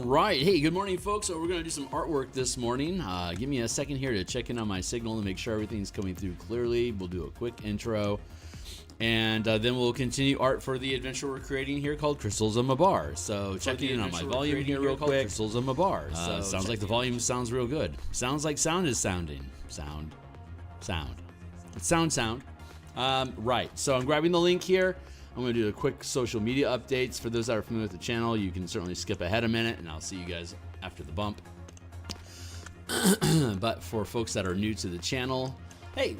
right. Hey, good morning, folks. So we're going to do some artwork this morning. Give me a second here to check in on my signal and make sure everything's coming through clearly. We'll do a quick intro. And then we'll continue art for the adventure we're creating here called Crystals of Mabar. So checking in on my volume here real quick. Crystals of Mabar. Sounds like the volume sounds real good. Sounds like sound is sounding. Sound. It's sound. Right. So I'm grabbing the link here. I'm going to do a quick social media updates. For those that are familiar with the channel, you can certainly skip ahead a minute, and I'll see you guys after the bump. But for folks that are new to the channel, hey,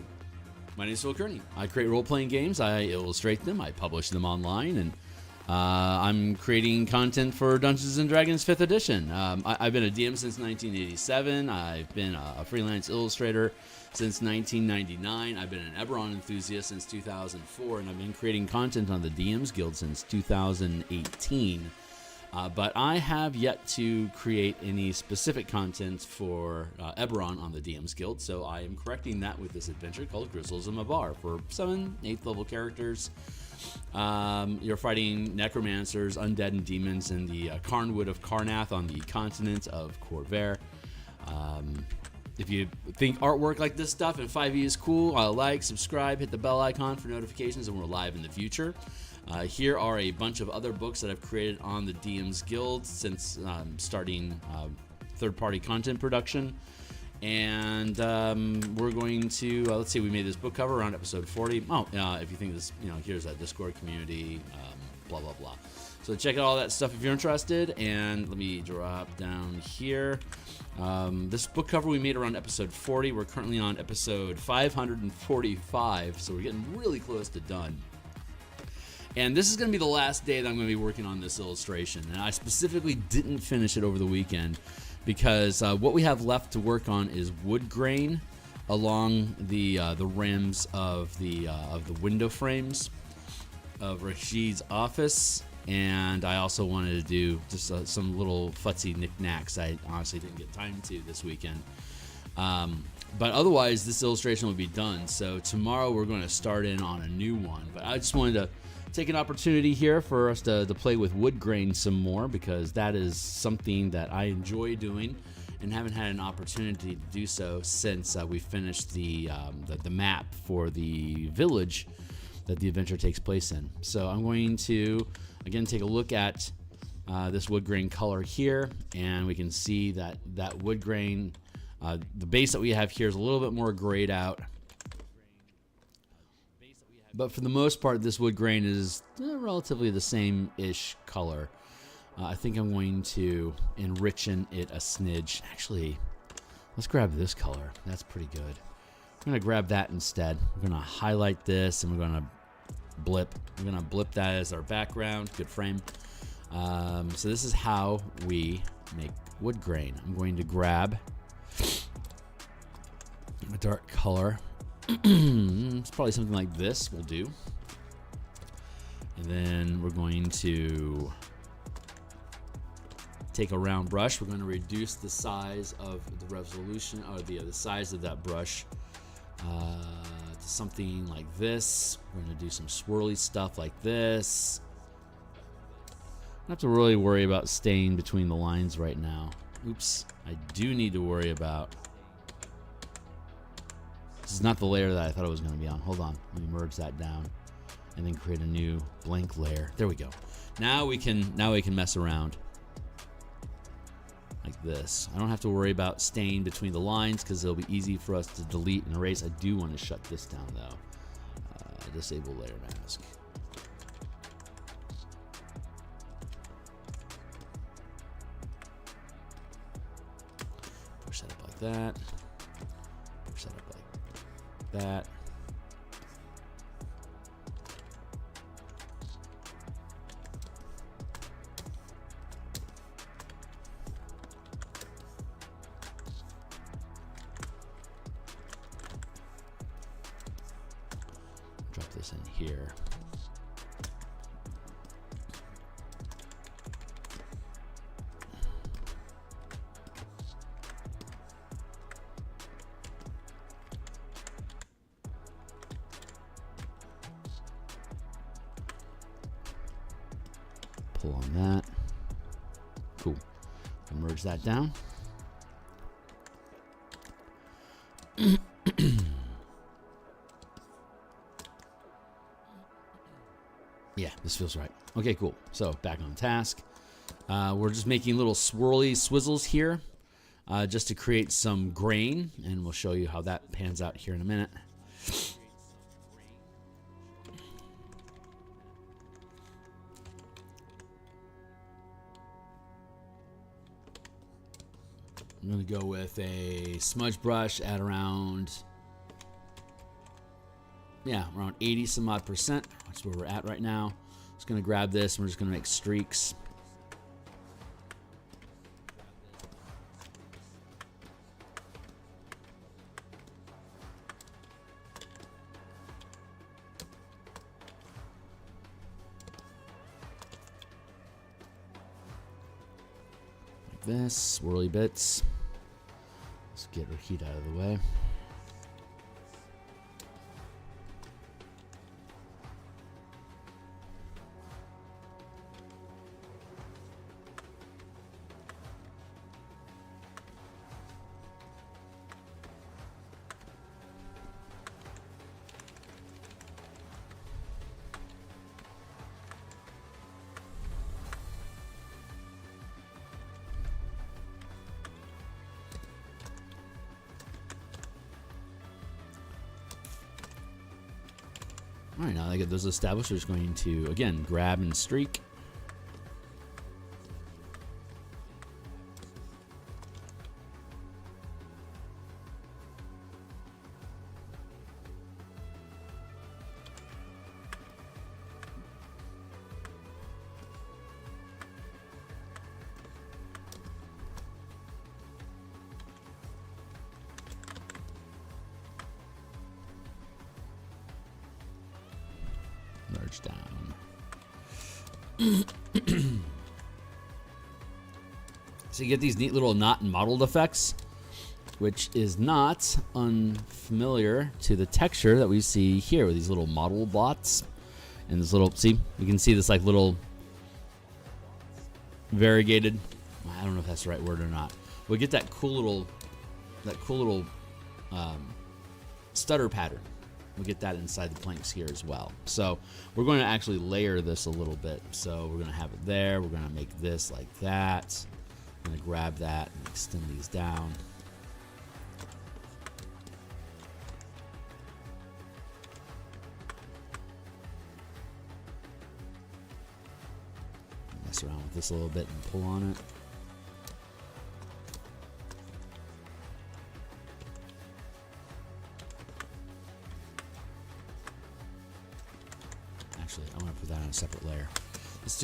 my name is Phil Kearney. I create role-playing games, I illustrate them, I publish them online, and I'm creating content for Dungeons & Dragons 5th edition. I've been a DM since 1987. I've been a freelance illustrator since 1999. I've been an Eberron enthusiast since 2004, and I've been creating content on the DMsGuild since 2018. But I have yet to create any specific content for Eberron on the DMsGuild, so I am correcting that with this adventure called Crystals of Mabar for 7th, 8th level characters. You're fighting necromancers, undead, and demons in the Carnwood of Karnath on the continent of Corvair. If you think artwork like this stuff and 5e is cool, like, subscribe, hit the bell icon for notifications, and we're live in the future. Here are a bunch of other books that I've created on the DMsGuild since starting third-party content production. And we're going to, let's see, we made this book cover around episode 40. If you think this, here's that Discord community, blah, blah, blah. So check out all that stuff if you're interested. And let me drop down here. This book cover we made around episode 40. We're currently on episode 545, so we're getting really close to done. And this is going to be the last day that I'm going to be working on this illustration. And I specifically didn't finish it over the weekend because what we have left to work on is wood grain along the rims of the window frames of Rashid's office. And I also wanted to do just some little futzy knickknacks I honestly didn't get time to this weekend. But otherwise, this illustration will be done. So tomorrow we're going to start in on a new one. But I just wanted to take an opportunity here for us to play with wood grain some more, because that is something that I enjoy doing and haven't had an opportunity to do so since we finished the map for the village that the adventure takes place in. So I'm going to again take a look at this wood grain color here, and we can see that wood grain, the base that we have here is a little bit more grayed out. But for the most part, this wood grain is relatively the same-ish color. I think I'm going to enrich it a smidge. Actually, let's grab this color. That's pretty good. I'm going to grab that instead. We're going to highlight this, and we're going to blip. We're going to blip that as our background. Good frame. So this is how we make wood grain. I'm going to grab a dark color. It's probably something like this will do. And then we're going to take a round brush. We're going to reduce the size of the resolution, or the size of that brush to something like this. We're going to do some swirly stuff like this. I don't have to really worry about staying between the lines right now. Oops. I do need to worry about... This is not the layer that I thought it was going to be on. Hold on. Let me merge that down and then create a new blank layer. There we go. Now we can mess around like this. I don't have to worry about staying between the lines because it'll be easy for us to delete and erase. I do want to shut this down though. Disable layer mask. Push that up like that. Push that up like that. Drop this in here. Pull on that. Cool. Merge that down. Yeah, this feels right. Okay, cool. So back on task. We're just making little swirly swizzles here just to create some grain, and we'll show you how that pans out here in a minute. I'm going to go with a smudge brush at around, around 80 some odd percent. That's where we're at right now. Just going to grab this, and we're just going to make streaks. Like this, swirly bits. Let's get our heat out of the way. All right, now that I get those established, we're just going to, again, grab and streak. Merge down. So you get these neat little knot and mottled effects, which is not unfamiliar to the texture that we see here with these little model blots and this little, see, you can see this like little variegated, I don't know if that's the right word or not. We get that cool little stutter pattern. We get that inside the planks here as well. So we're going to actually layer this a little bit. So we're going to have it there. We're going to make this like that. I'm going to grab that and extend these down. Mess around with this a little bit and pull on it. Actually, I want to put that on a separate layer. Let's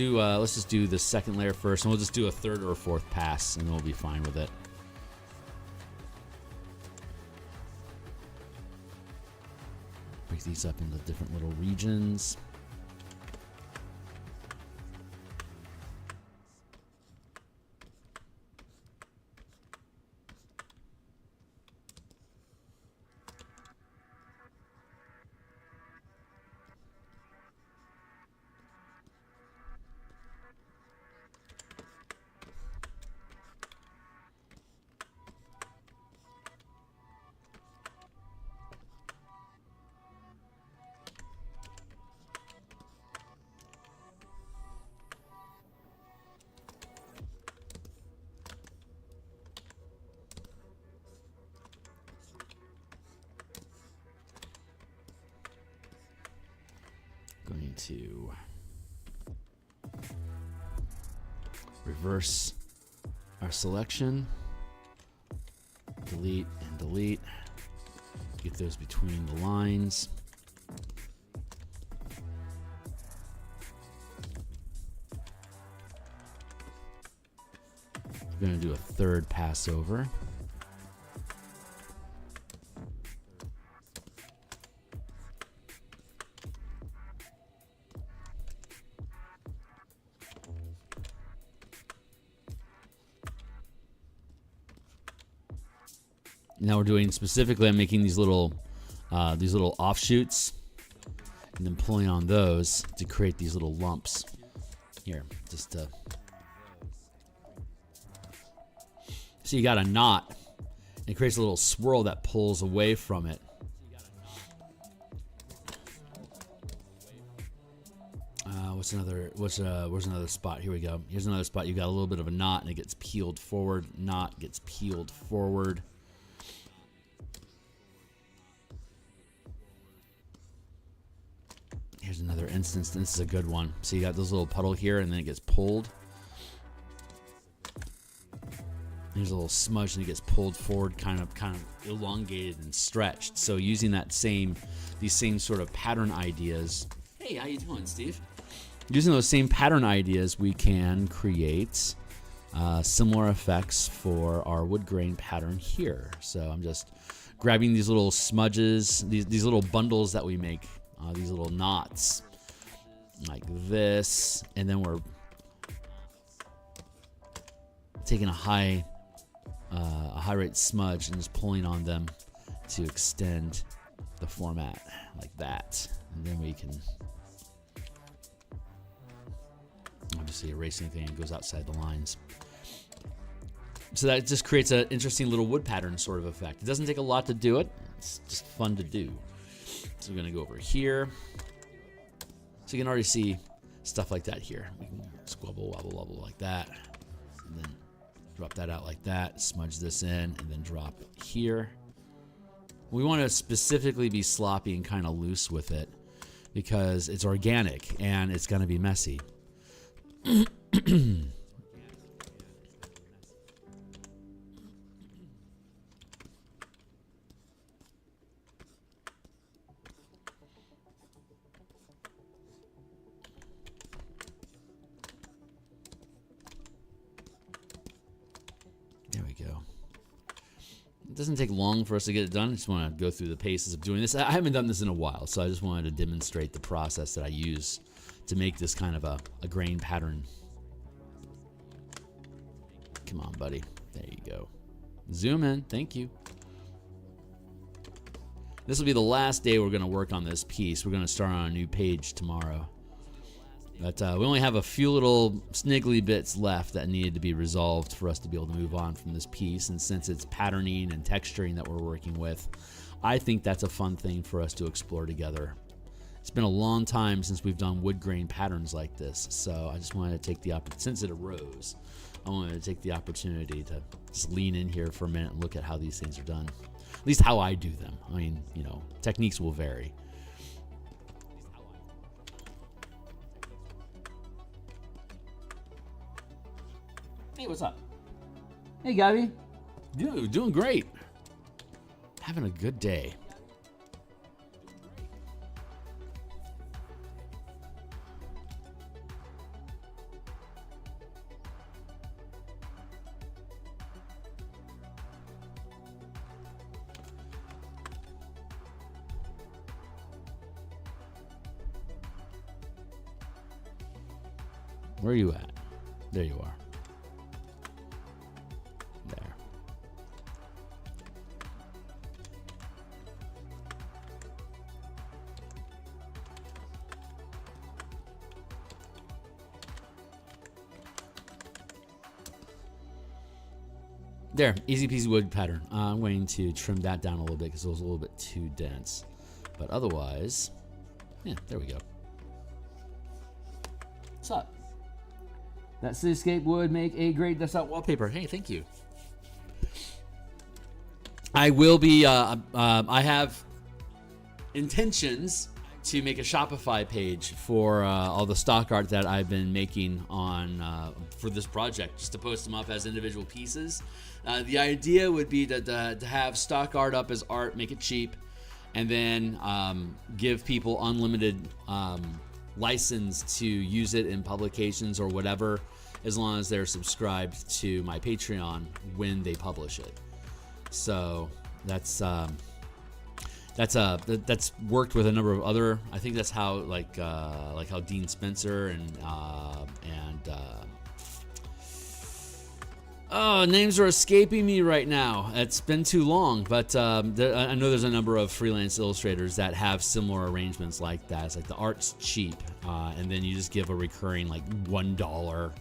just do the second layer first, and we'll just do a third or fourth pass, and then we'll be fine with it. Break these up into different little regions. Going to reverse our selection, delete and delete, get those between the lines. We're going to do a third pass over. Now we're doing specifically, I'm making these little offshoots and then pulling on those to create these little lumps. Here, just So you got a knot. It creates a little swirl that pulls away from it. Where's another spot? Here we go. Here's another spot. You got a little bit of a knot and it gets peeled forward. Knot gets peeled forward. Here's another instance. This is a good one. So you got this little puddle here and then it gets pulled. There's a little smudge and it gets pulled forward, kind of elongated and stretched. So using these same sort of pattern ideas. Hey, how you doing, Steve? Using those same pattern ideas, we can create similar effects for our wood grain pattern here. So I'm just grabbing these little smudges, these little bundles that we make, these little knots, like this, and then we're taking a high rate smudge and just pulling on them to extend the format like that, and then we can obviously erase anything that goes outside the lines. So that just creates an interesting little wood pattern sort of effect. It doesn't take a lot to do it. It's just fun to do. So we're gonna go over here. So you can already see stuff like that here. We can squabble, wobble, wobble like that, and then drop that out like that, smudge this in, and then drop it here. We want to specifically be sloppy and kind of loose with it because it's organic and it's going to be messy. There we go. It doesn't take long for us to get it done. I just want to go through the paces of doing this. I haven't done this in a while, so I just wanted to demonstrate the process that I use to make this kind of a grain pattern. Come on, buddy. There you go. Zoom in. Thank you. This will be the last day we're going to work on this piece. We're going to start on a new page tomorrow. But we only have a few little sniggly bits left that needed to be resolved for us to be able to move on from this piece. And since it's patterning and texturing that we're working with, I think that's a fun thing for us to explore together. It's been a long time since we've done wood grain patterns like this, so I just wanted to take the opportunity, since it arose, I wanted to take the opportunity to just lean in here for a minute and look at how these things are done. At least how I do them. I mean, you know, techniques will vary. Hey, what's up? Hey, Gabby. Dude, doing great. Having a good day. Where are you at? There you are. There. There, easy peasy wood pattern. I'm going to trim that down a little bit because it was a little bit too dense. But otherwise, yeah, there we go. What's up? That cityscape would make a great desktop wallpaper. Hey, thank you. I will be, I have intentions to make a Shopify page for all the stock art that I've been making on for this project, just to post them up as individual pieces. The idea would be to have stock art up as art, make it cheap, and then give people unlimited license to use it in publications or whatever, as long as they're subscribed to my Patreon when they publish it. So that's worked with a number of other. I think that's how like how Dean Spencer and oh, names are escaping me right now. It's been too long, but I know there's a number of freelance illustrators that have similar arrangements like that. It's like the art's cheap, and then you just give a recurring like $1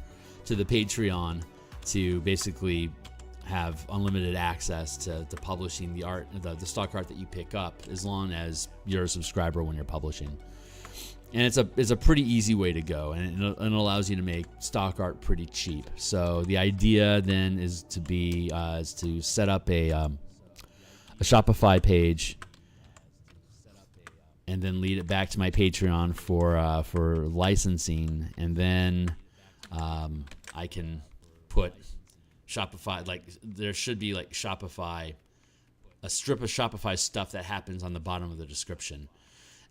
to the Patreon to basically have unlimited access to publishing the art, the stock art that you pick up, as long as you're a subscriber when you're publishing. And it's a pretty easy way to go, and it allows you to make stock art pretty cheap. So the idea then is to set up a Shopify page, and then lead it back to my Patreon for licensing, and then I can put Shopify, like there should be like Shopify, a strip of Shopify stuff that happens on the bottom of the description.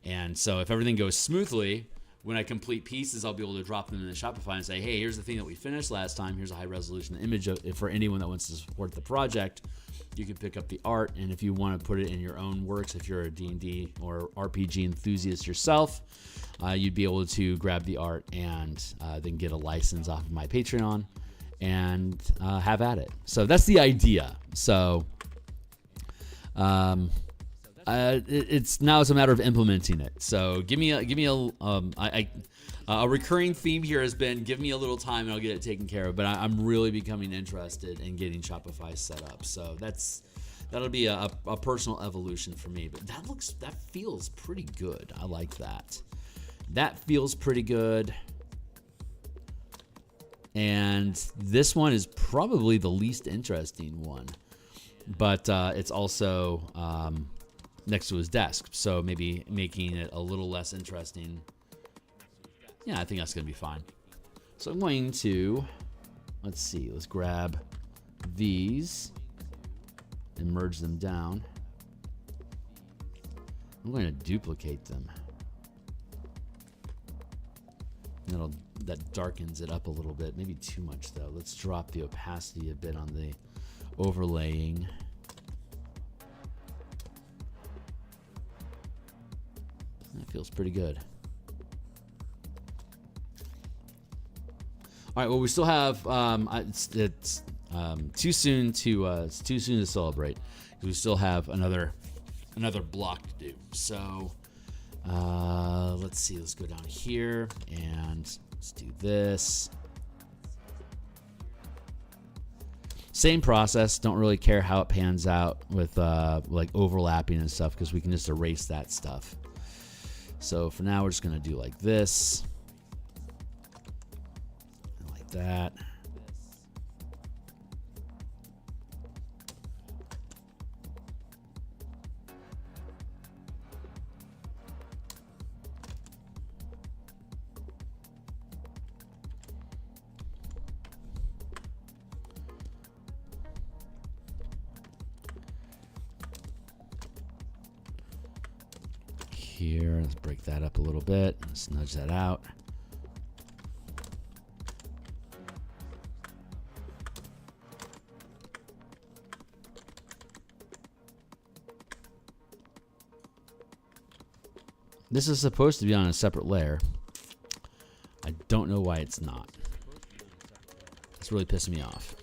And so if everything goes smoothly, when I complete pieces, I'll be able to drop them in the Shopify and say, hey, here's the thing that we finished last time. Here's a high resolution image for anyone that wants to support the project. You can pick up the art, and if you want to put it in your own works, if you're a D&D or RPG enthusiast yourself, you'd be able to grab the art and then get a license off of my Patreon and have at it. So that's the idea. So it's now it's a matter of implementing it. So give me a recurring theme here has been give me a little time and I'll get it taken care of. But I'm really becoming interested in getting Shopify set up. So that'll be a personal evolution for me. But that feels pretty good. I like that. That feels pretty good. And this one is probably the least interesting one, but it's also next to his desk, so maybe making it a little less interesting. Yeah, I think that's going to be fine. So I'm going to, let's grab these and merge them down. I'm going to duplicate them. That darkens it up a little bit, maybe too much though. Let's drop the opacity a bit on the overlaying. That feels pretty good. All right. Well, we still have. It's too soon to celebrate because we still have another block to do. So let's see. Let's go down here and let's do this. Same process. Don't really care how it pans out with like overlapping and stuff because we can just erase that stuff. So for now, we're just going to do like this. And like that. Here, let's break that up a little bit. Let's nudge that out. This is supposed to be on a separate layer. I don't know why it's not. It's really pissing me off.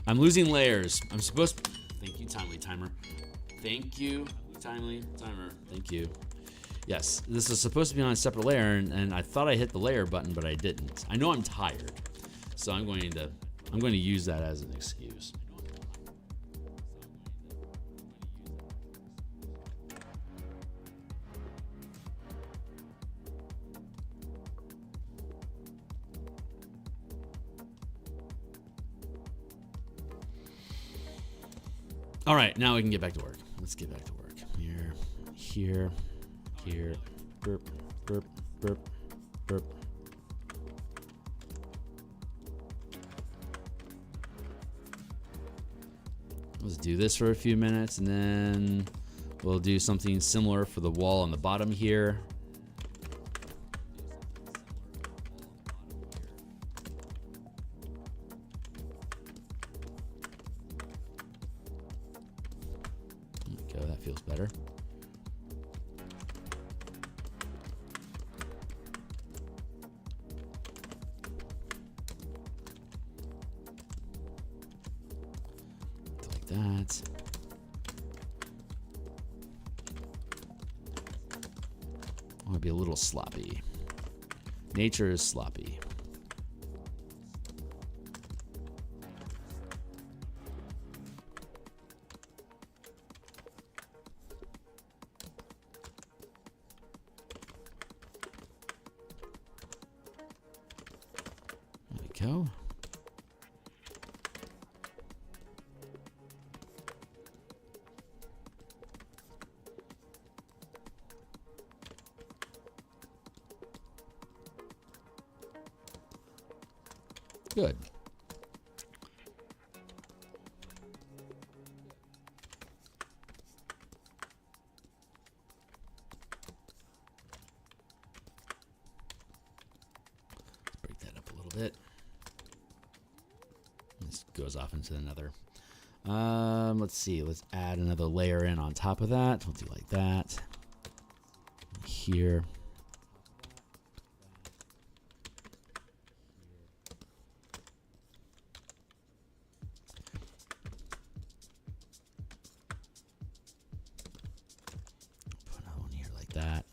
I'm losing layers. I'm supposed to... Thank you, Timely Timer. Thank you. Timely timer. Thank you. Yes, this is supposed to be on a separate layer, and I thought I hit the layer button, but I didn't. I know I'm tired, so I'm going to use that as an excuse. All right, now we can get back to work. Let's get back to work. Here, burp, burp, burp, burp. Let's do this for a few minutes, and then we'll do something similar for the wall on the bottom here. There we go, that feels better. That. I want to be a little sloppy. Nature is sloppy. go. Good. Break that up a little bit. This goes off into another. Let's see. Let's add another layer in on top of that. We'll do like that. Here. That.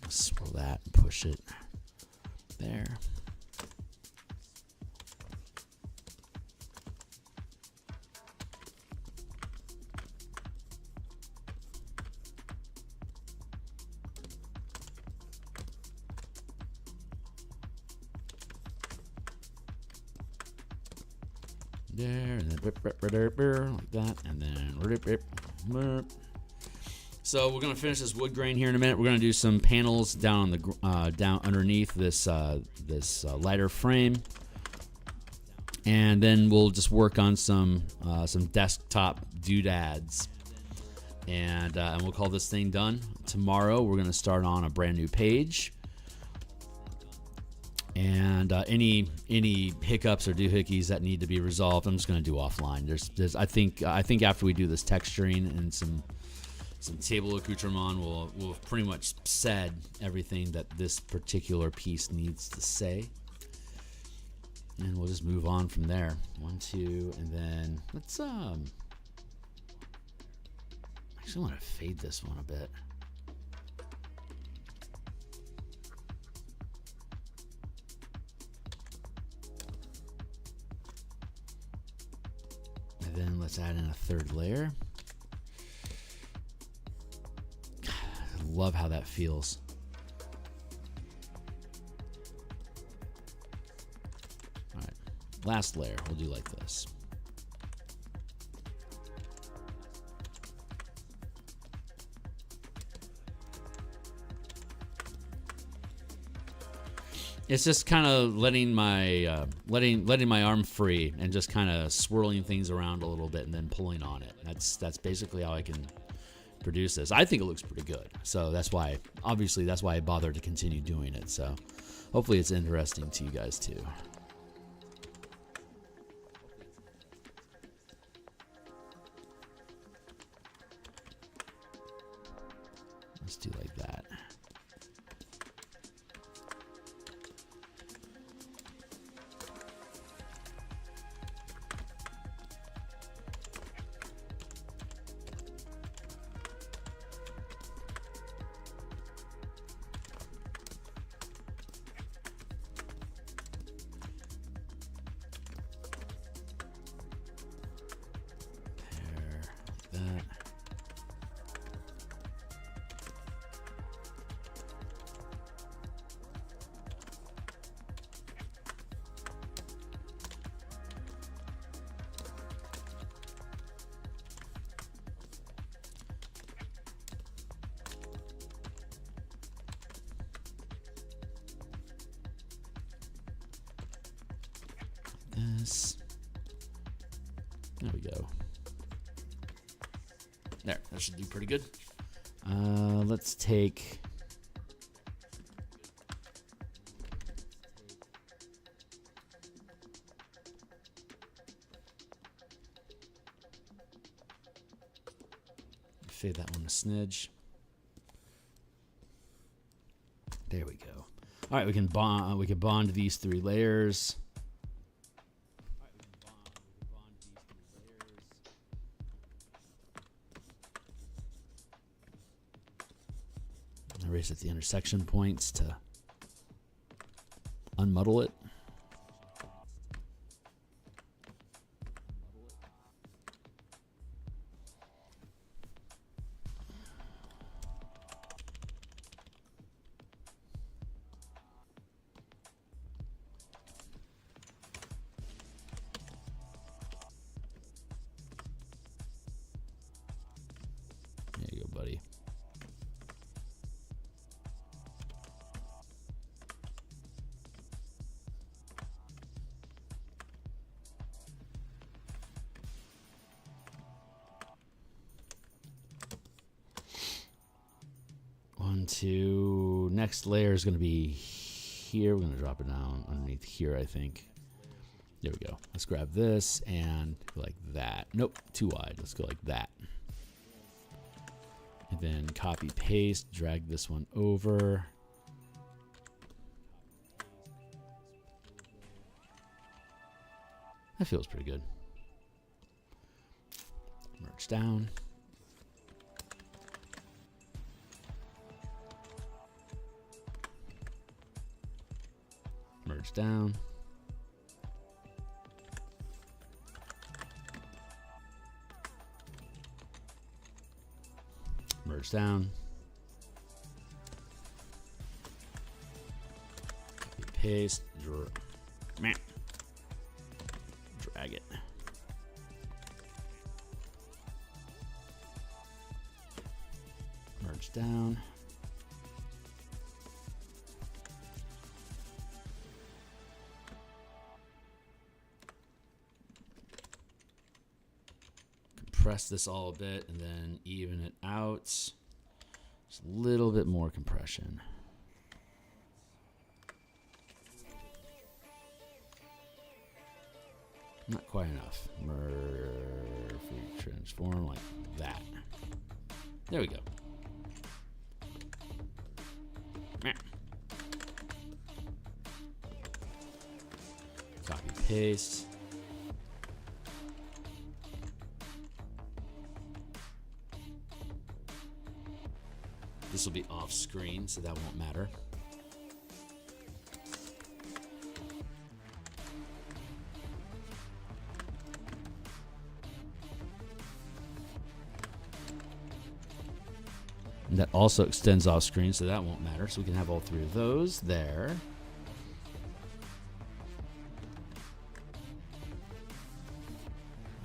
Swirl that and push it there. There, and then like that, and then so we're gonna finish this wood grain here in a minute. We're gonna do some panels down on the down underneath this lighter frame, and then we'll just work on some desktop doodads, and we'll call this thing done. Tomorrow we're gonna start on a brand new page. And any hiccups or doohickeys that need to be resolved, I'm just going to do offline. There's I think after we do this texturing and some table accoutrement, we'll have pretty much said everything that this particular piece needs to say, and we'll just move on from there. 1, 2, and then let's actually want to fade this one a bit. Then let's add in a third layer. I love how that feels. All right, last layer we'll do like this. It's just kind of letting my letting my arm free and just kind of swirling things around a little bit and then pulling on it. That's basically how I can produce this. I think it looks pretty good, so that's why I bothered to continue doing it. So hopefully it's interesting to you guys too. Let's do like that. This. There we go. There, that should do pretty good. Let's take. Fade that one a smidge. There we go. All right, we can bond these 3 layers. Erase at the intersection points to unmuddle it. into next layer is going to be here. We're going to drop it down underneath here, I think. There we go. Let's grab this and go like that. Nope, too wide. Let's go like that. And then copy, paste, drag this one over. That feels pretty good. Merge down. Merge down. Merge down. Copy, paste. Drag it. Merge down. Compress this all a bit and then even it out. Just a little bit more compression. Not quite enough. Transform like that. There we go. Copy, paste. This will be off screen, so that won't matter. And that also extends off screen, so that won't matter. So we can have all three of those there.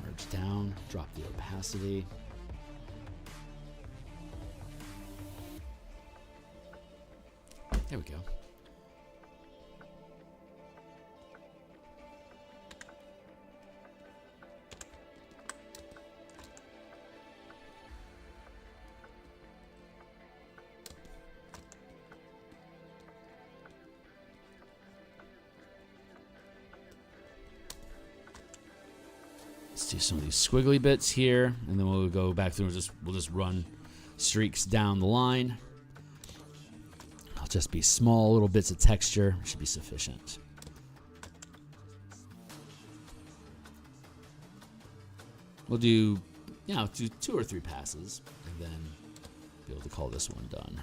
Merge down, drop the opacity. There we go. Let's do some of these squiggly bits here, and then we'll go back through and we'll just run streaks down the line. It'll just be small little bits of texture. Should be sufficient. We'll do, do 2 or 3 passes, and then be able to call this one done.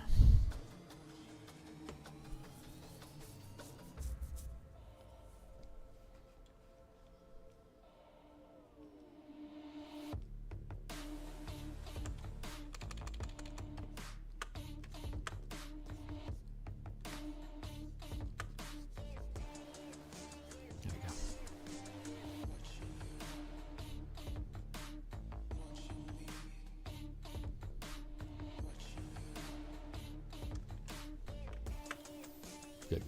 Good.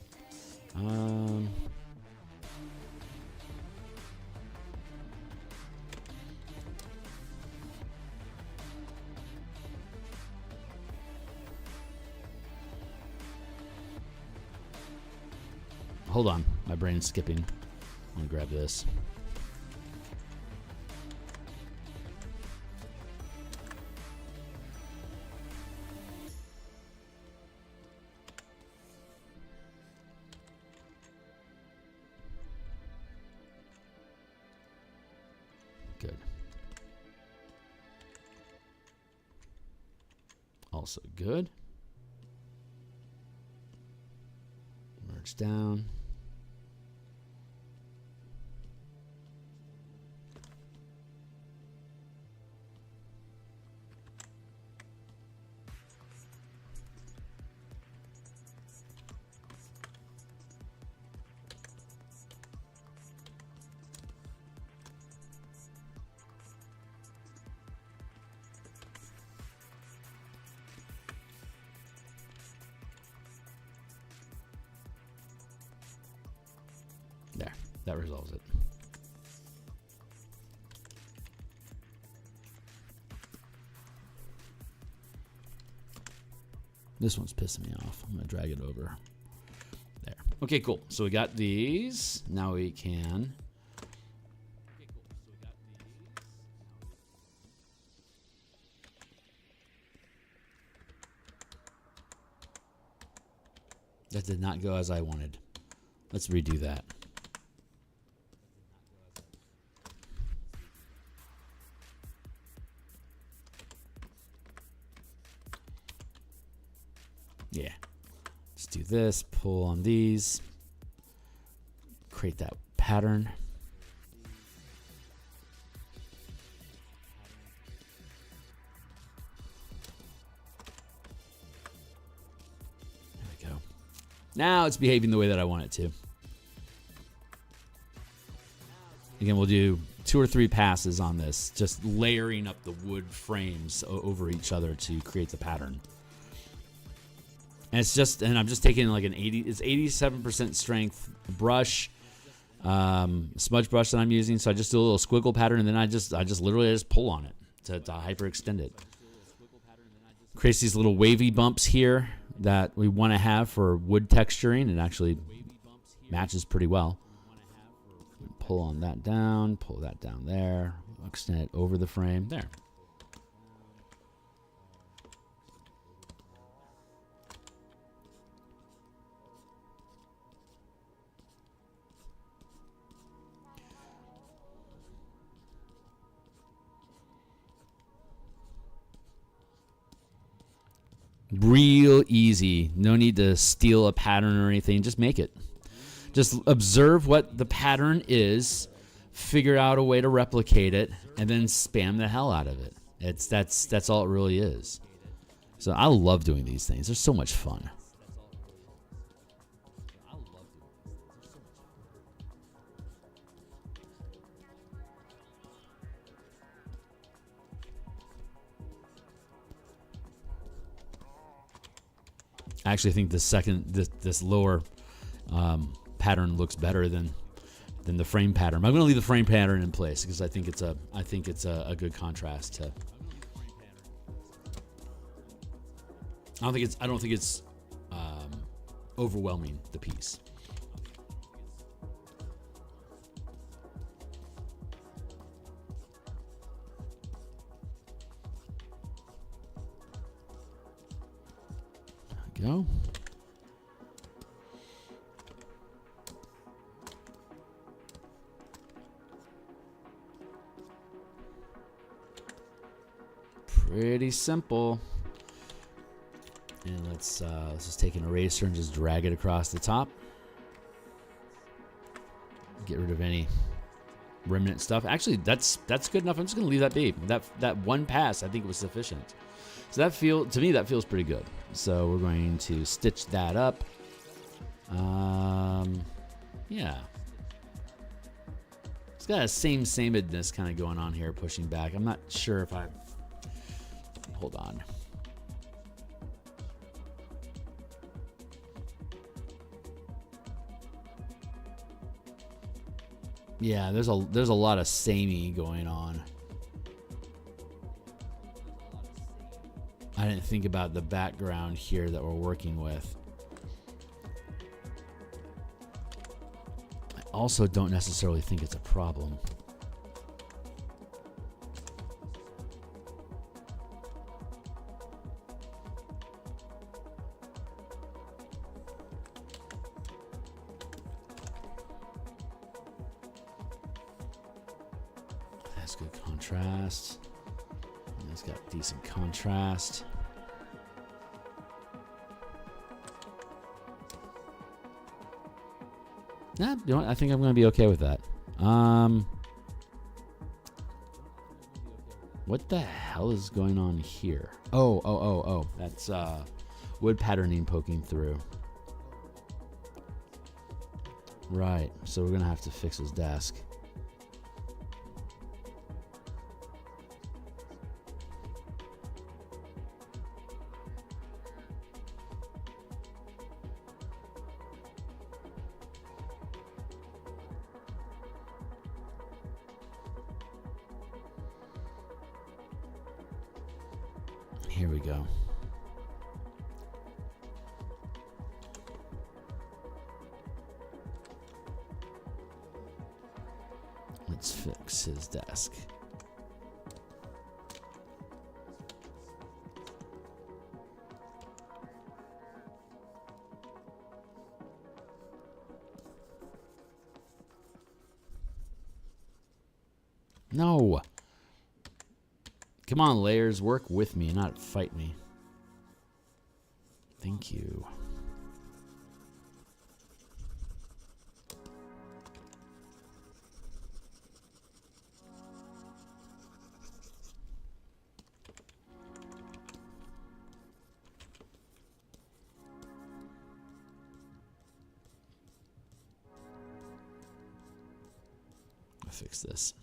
Hold on, my brain's skipping. I'm gonna grab this. Good. Also good. Merge down. There, that resolves it. This one's pissing me off. I'm gonna drag it over. There. Okay, cool. So we got these. Now we can. That did not go as I wanted. Let's redo that. Yeah. Let's do this. Pull on these. Create that pattern. There we go. Now it's behaving the way that I want it to. Again, we'll do 2 or 3 passes on this, just layering up the wood frames over each other to create the pattern. And it's just, and I'm just taking like it's 87% strength brush, smudge brush that I'm using. So I just do a little squiggle pattern, and then I just literally just pull on it to hyper extend it. Creates these little wavy bumps here that we want to have for wood texturing. It actually matches pretty well. Pull on that down, pull that down there, extend it over the frame there. Real easy. No need to steal a pattern or anything. Just make it. Just observe what the pattern is, figure out a way to replicate it, and then spam the hell out of it. That's all it really is. So I love doing these things. They're so much fun. I actually think this lower pattern looks better than the frame pattern. I'm going to leave the frame pattern in place because I think it's a good contrast to. I don't think it's overwhelming the piece. There we go. Pretty simple. And let's just take an eraser and just drag it across the top. Get rid of any remnant stuff. Actually, that's good enough. I'm just gonna leave that be. That one pass, I think, was sufficient. So to me that feels pretty good. So we're going to stitch that up. Yeah. It's got a samedness kind of going on here, pushing back. I'm not sure if hold on. Yeah, there's a lot of samey going on. I didn't think about the background here that we're working with. I also don't necessarily think it's a problem. That's good contrast. It's got decent contrast. Nah, you know what? I think I'm going to be okay with that. What the hell is going on here? Oh. That's wood patterning poking through. Right. So we're going to have to fix his desk. Here we go. Let's fix his desk. No. Come on, layers. Work with me, not fight me. Thank you. I'll fix this.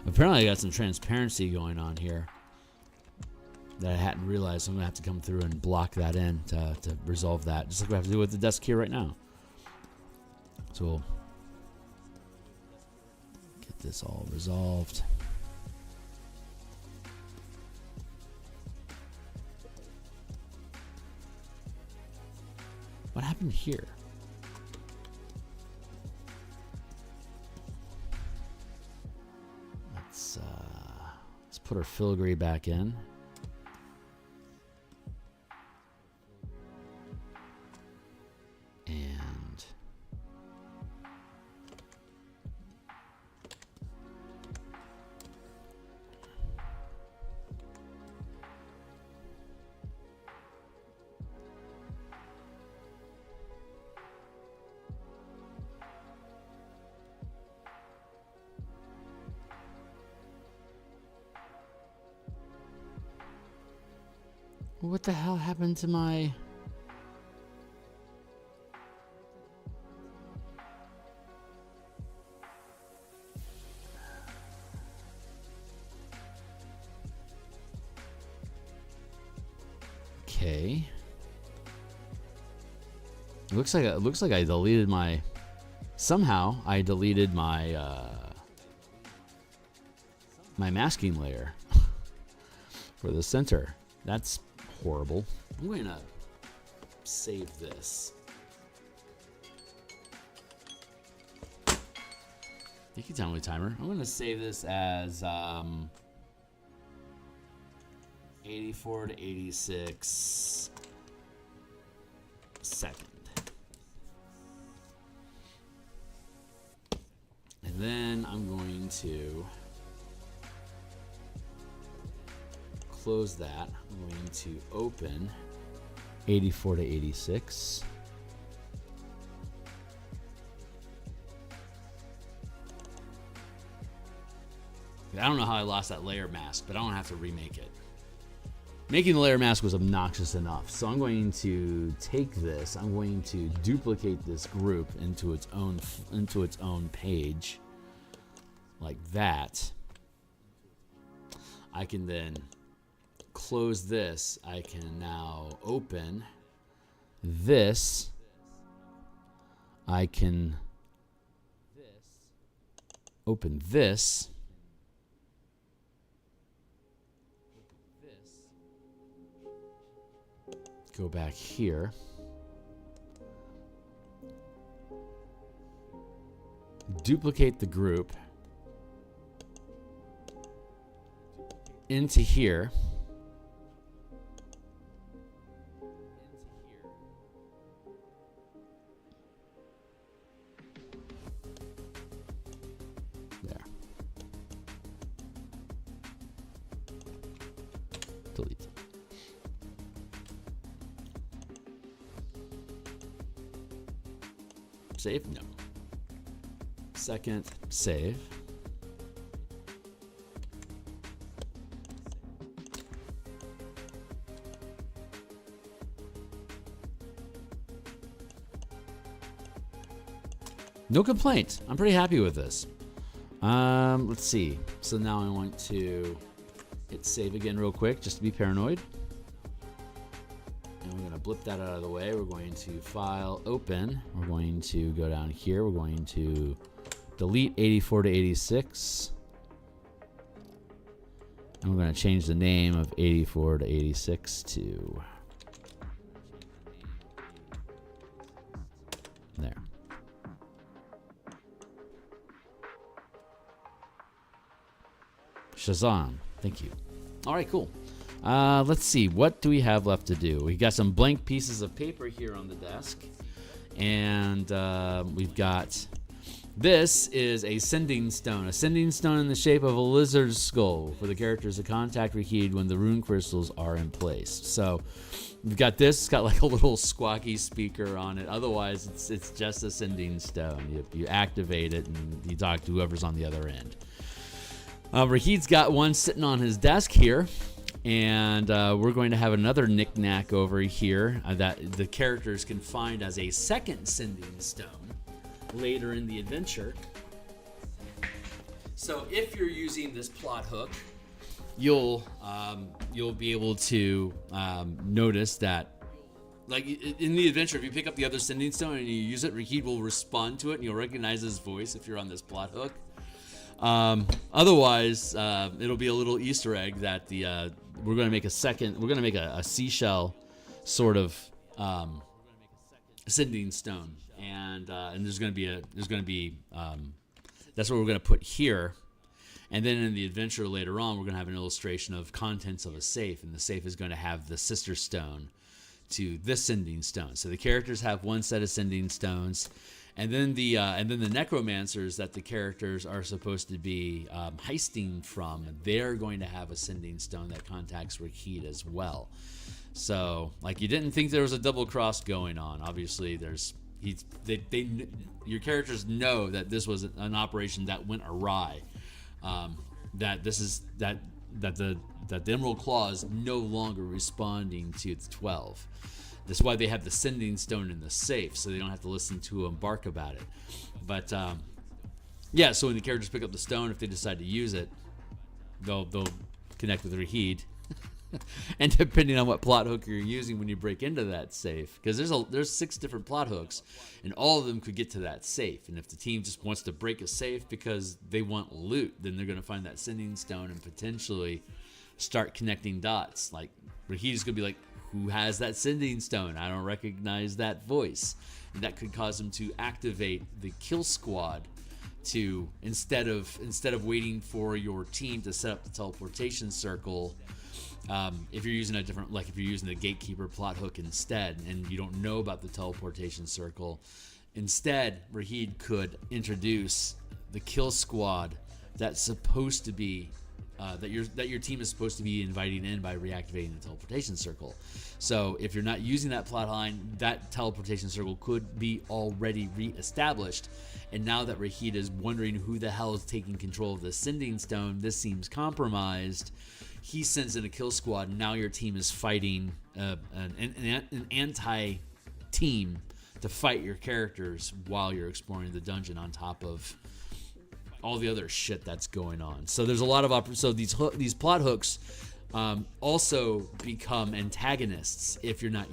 Apparently I got some transparency going on here that I hadn't realized. So I'm going to have to come through and block that in to resolve that. Just like we have to do with the desk here right now. So we'll get this all resolved. What happened here? Let's put our filigree back in. And what the hell happened to my... Okay. It looks like I deleted my... Somehow I deleted my my masking layer for the center. That's horrible. I'm going to save this. You can tell me timer. I'm going to save this as 84 to 86 second. And then I'm going to close that. I'm going to open 84 to 86. I don't know how I lost that layer mask, but I don't have to remake it. Making the layer mask was obnoxious enough, so I'm going to take this. I'm going to duplicate this group into its own page, like that. I can then close this. I can now open this. I can open this. Go back here. Duplicate the group into here. There. Delete. Save? No. Second, save. No complaint. I'm pretty happy with this. Let's see. So now I want to hit save again real quick just to be paranoid. And we're going to to blip that out of the way. We're going to file, open. We're going to go down here. We're going to delete 84 to 86. And we're going to change the name of 84 to 86 to there. Shazam. Thank you. All right, cool. Let's see. What do we have left to do? We got some blank pieces of paper here on the desk. And we've got... This is a sending stone. A sending stone in the shape of a lizard's skull for the characters to contact Rahid when the rune crystals are in place. So we've got this. It's got like a little squawky speaker on it. Otherwise, it's just a sending stone. You activate it and you talk to whoever's on the other end. Rahid's got one sitting on his desk here. And we're going to have another knick-knack over here that the characters can find as a second sending stone later in the adventure. So if you're using this plot hook, you'll be able to notice that, like in the adventure, if you pick up the other sending stone and you use it, Rahid will respond to it and you'll recognize his voice if you're on this plot hook. Otherwise, it'll be a little Easter egg that we're going to make a seashell sort of sending stone, and there's going to be that's what we're going to put here, and then in the adventure later on, we're going to have an illustration of contents of a safe, and the safe is going to have the sister stone to this sending stone. So the characters have one set of sending stones. And then the necromancers that the characters are supposed to be heisting from, they're going to have a sending stone that contacts Rahid as well. So, like, you didn't think there was a double cross going on. Obviously, your characters know that this was an operation that went awry. That the Emerald Claw is no longer responding to the 12. That's why they have the sending stone in the safe, so they don't have to listen to him bark about it. But yeah, so when the characters pick up the stone, if they decide to use it, they'll connect with Rahid. And depending on what plot hook you're using when you break into that safe, because there's 6 different plot hooks, and all of them could get to that safe. And if the team just wants to break a safe because they want loot, then they're going to find that sending stone and potentially start connecting dots. Like Rahid's going to be like, who has that sending stone? I don't recognize that voice. And that could cause them to activate the kill squad to instead of waiting for your team to set up the teleportation circle. If you're using if you're using the gatekeeper plot hook instead, and you don't know about the teleportation circle, instead Rahid could introduce the kill squad that's supposed to be that your team is supposed to be inviting in by reactivating the teleportation circle. So if you're not using that plot line, that teleportation circle could be already re-established. And now that Rahid is wondering who the hell is taking control of the sending stone, this seems compromised. He sends in a kill squad, and now your team is fighting an anti-team to fight your characters while you're exploring the dungeon on top of all the other shit that's going on. So there's a lot of so these plot hooks also become antagonists if you're not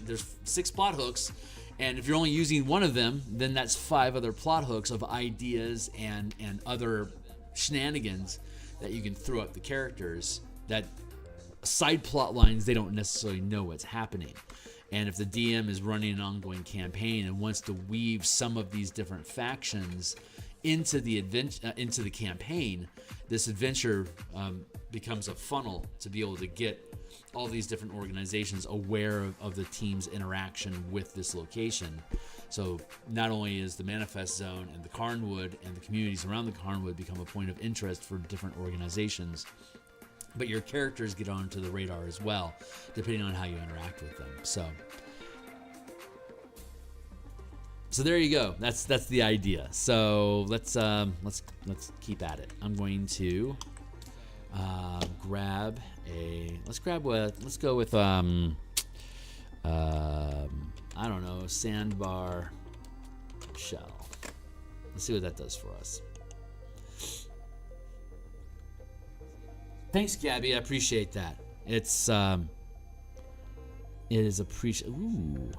there's 6 plot hooks, and if you're only using one of them, then that's 5 other plot hooks of ideas and other shenanigans that you can throw at the characters, that side plot lines they don't necessarily know what's happening. And if the DM is running an ongoing campaign and wants to weave some of these different factions into the campaign, this adventure becomes a funnel to be able to get all these different organizations aware of the team's interaction with this location. So not only is the Manifest Zone and the Carnwood and the communities around the Carnwood become a point of interest for different organizations, but your characters get onto the radar as well, depending on how you interact with them. So there you go. That's the idea. So let's keep at it. I'm going to let's go with I don't know, sandbar shell. Let's see what that does for us. Thanks, Gabby. I appreciate that. It's It is appreciated. Ooh.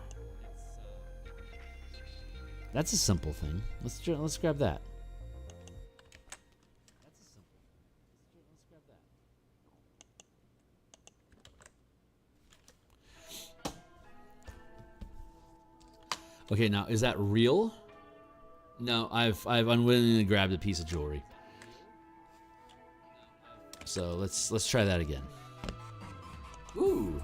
That's a simple thing. Let's grab that. Okay, now is that real? No, I've unwittingly grabbed a piece of jewelry. So let's try that again. Ooh.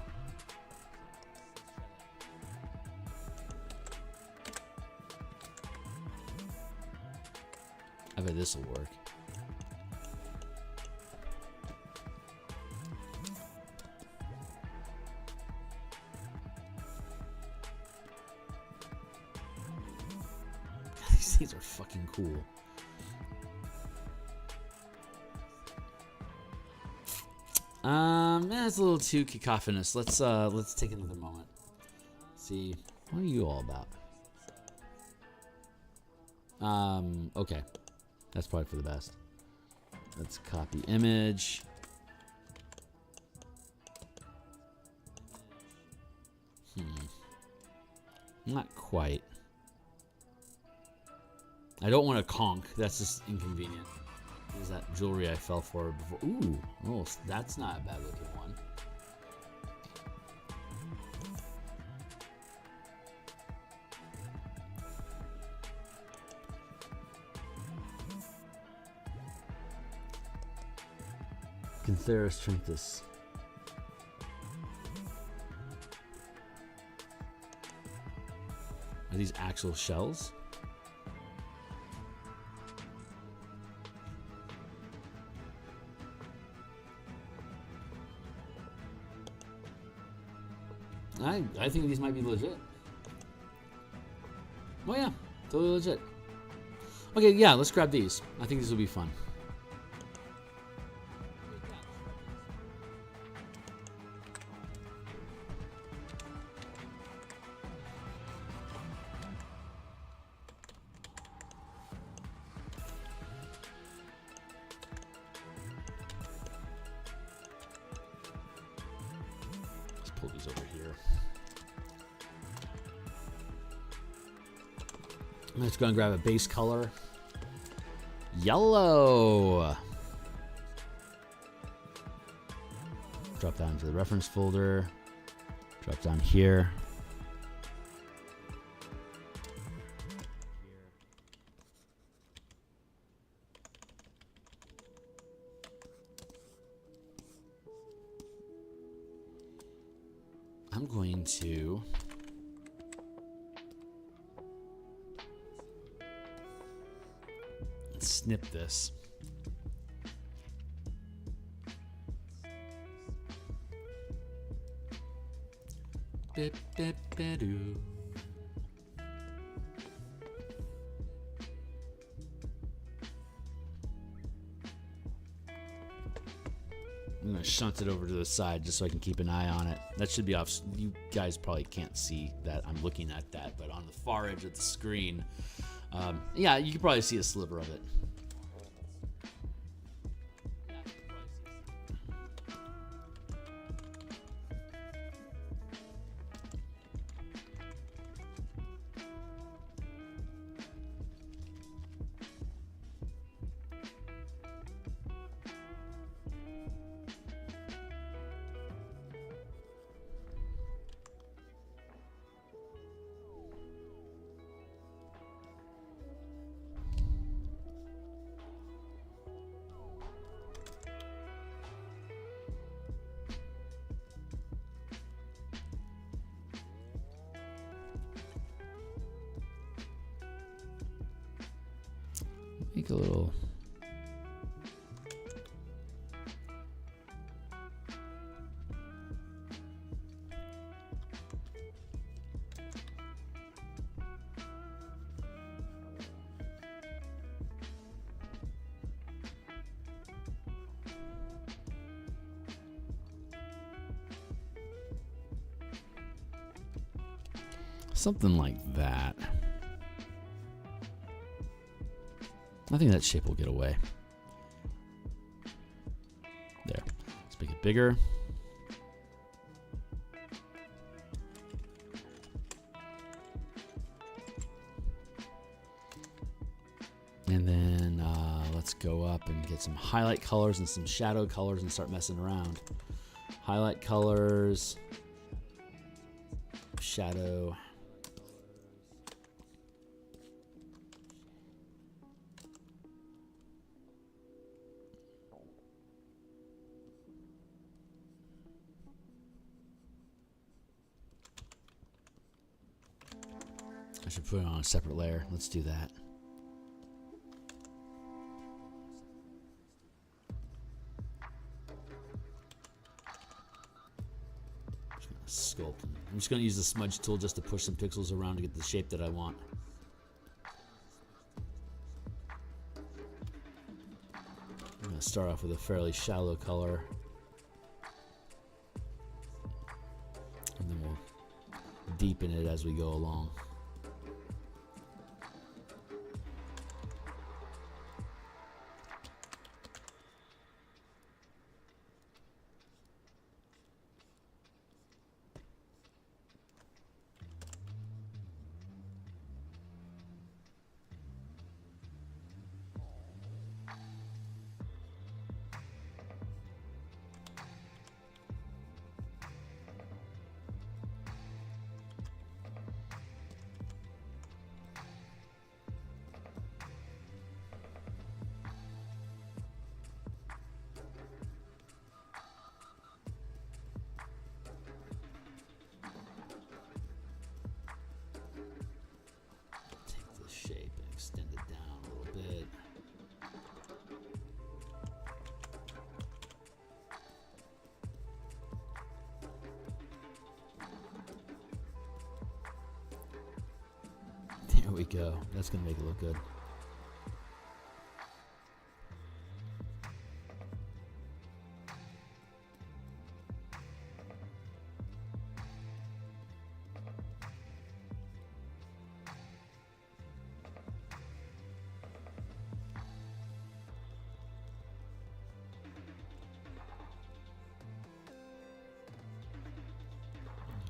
I bet this will work. These things are fucking cool. That's a little too cacophonous. Let's take another moment. See, what are you all about? Okay. That's probably for the best. Let's copy image. Not quite. I don't want to conk. That's just inconvenient. There's that jewelry I fell for before. Ooh, oh, that's not a bad looking one. Cantheris Trinctus. Are these actual shells? I think these might be legit. Oh yeah, totally legit. Okay, yeah, let's grab these. I think these will be fun. Let's pull these over here. Let's go and grab a base color. Yellow. Drop down to the reference folder. Drop down here. I'm going to snip this. Bip, bip, ba-doo. I'm going to shunt it over to the side just so I can keep an eye on it. That should be off. You guys probably can't see that I'm looking at that, but on the far edge of the screen, yeah, you can probably see a sliver of it. Make a little. Something like that. I think that shape will get away. There. Let's make it bigger. And then let's go up and get some highlight colors and some shadow colors and start messing around. Highlight colors, shadow. I should put it on a separate layer. Let's do that. Sculpt. I'm just going to use the smudge tool just to push some pixels around to get the shape that I want. I'm going to start off with a fairly shallow color. And then we'll deepen it as we go along. There we go. That's going to make it look good.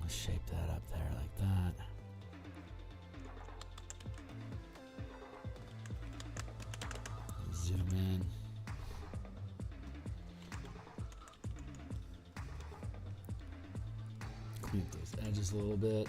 Let's shape that up there like that. Zoom in. Clean up those edges a little bit.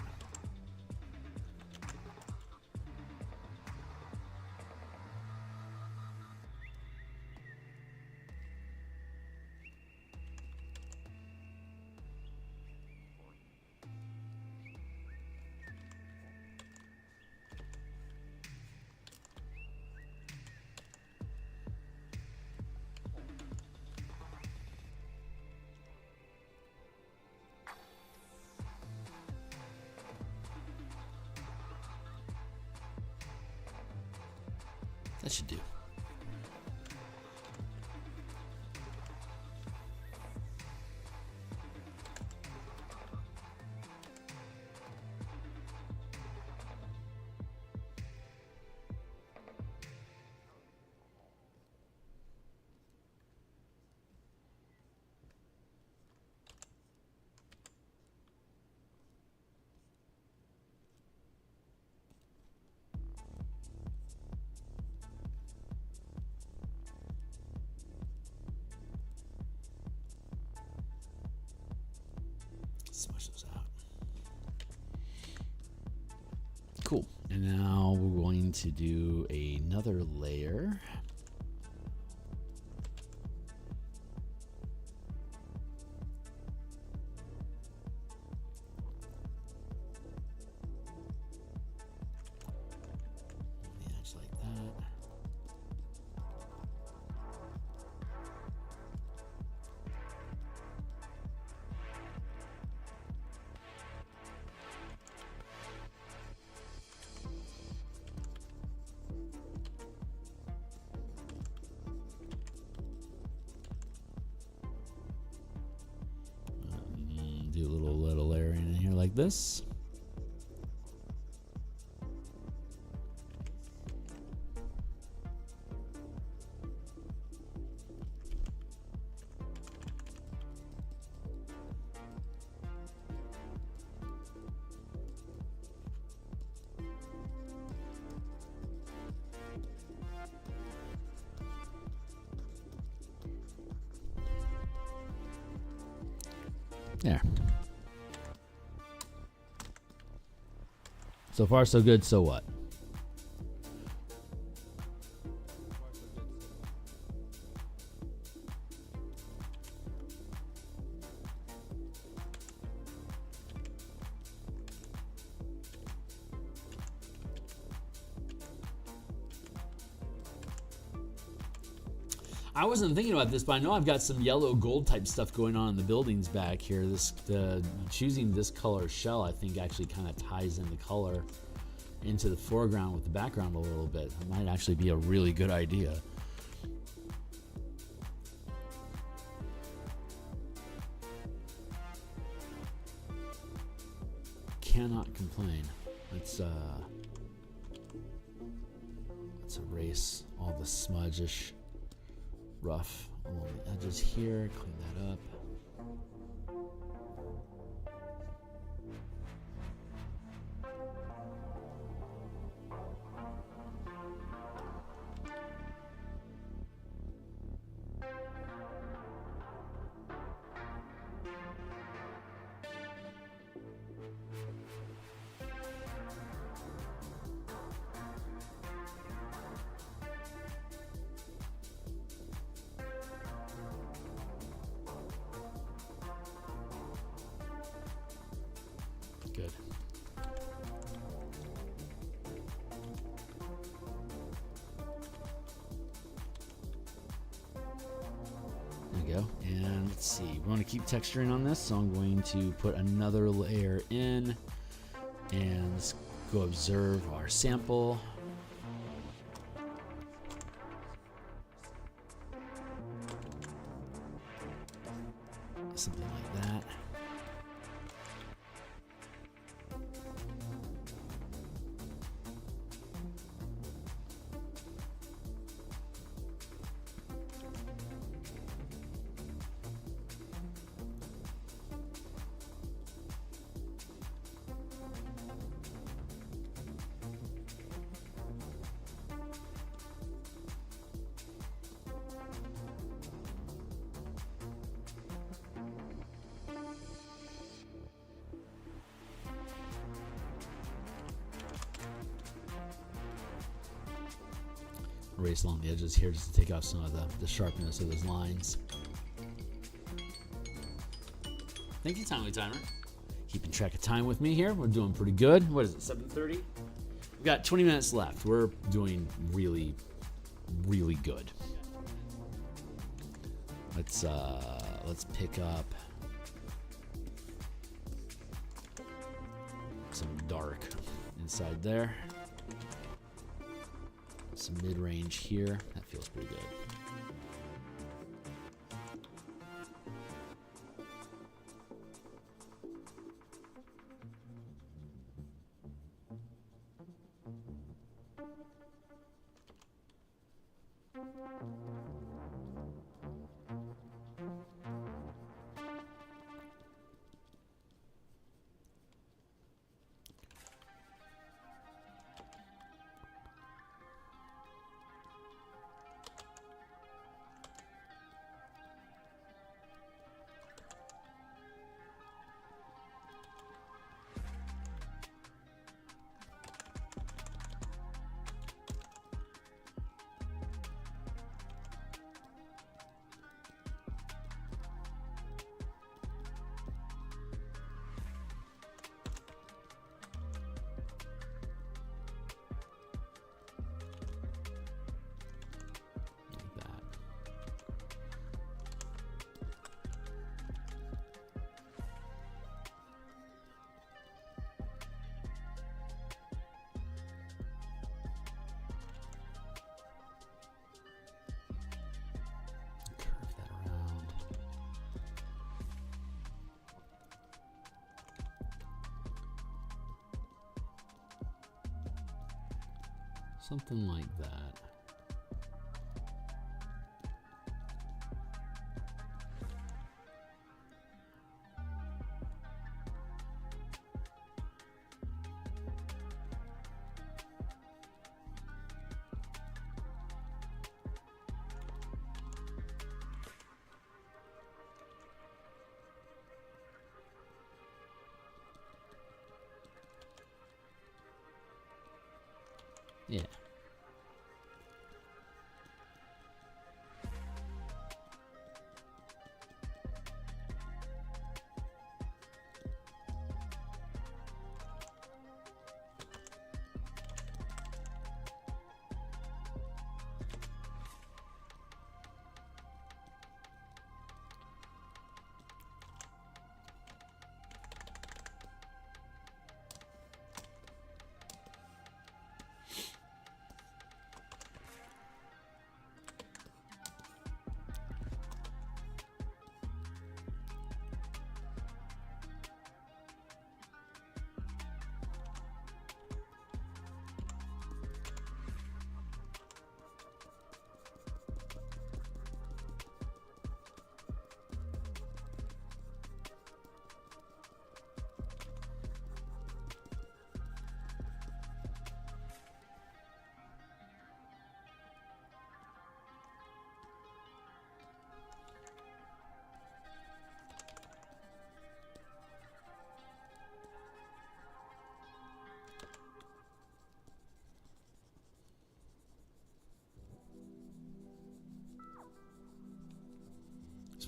That should do. Smush those out. Cool. And now we're going to do another layer. The edge like that. Do a little layer in here like this. There. So far, so good. So what? I wasn't thinking about this, but I know I've got some yellow gold type stuff going on in the buildings back here. Choosing this color shell, I think, actually kind of ties in the color into the foreground with the background a little bit. It might actually be a really good idea. Cannot complain. Let's erase all the smudgish rough along the edges here, clean that up. Good. There we go. And let's see. We want to keep texturing on this, so I'm going to put another layer in. And let's go observe our sample. Something like that. Erase along the edges here just to take off some of the sharpness of those lines. Thank you, Timely Timer. Keeping track of time with me here. We're doing pretty good. What is it, 7:30? We've got 20 minutes left. We're doing really, really good. Let's pick up some dark inside there. Some mid-range here. That feels pretty good. Something like that. Yeah.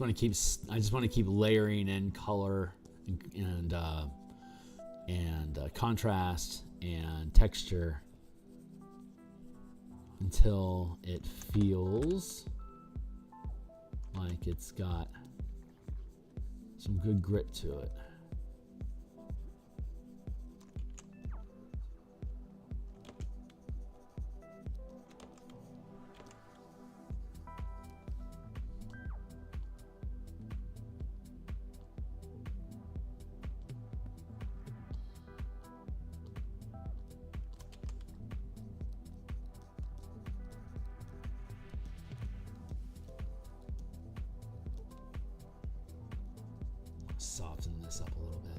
I just want to keep layering in color and contrast and texture until it feels like it's got some good grit to it. Soften this up a little bit.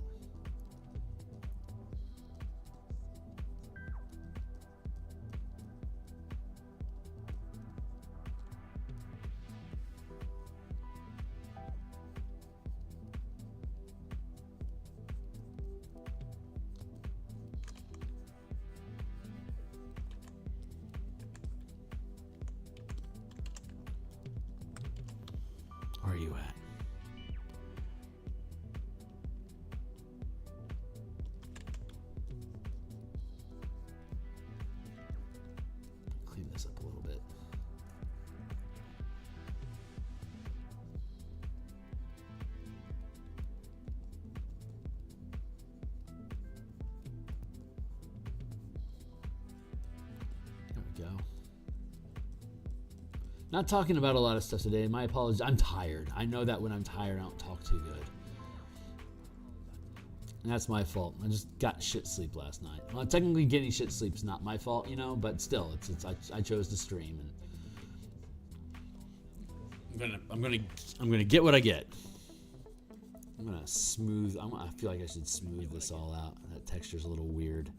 Where are you at? Clean this up a little bit. There we go. Not talking about a lot of stuff today. My apologies. I'm tired. I know that when I'm tired, I don't talk too good. And that's my fault. I just got shit sleep last night. Well, technically getting shit sleep is not my fault, you know, but still, I chose to stream, and I'm gonna get what I get. I'm gonna smooth. I feel like I should smooth this all out. That texture's a little weird.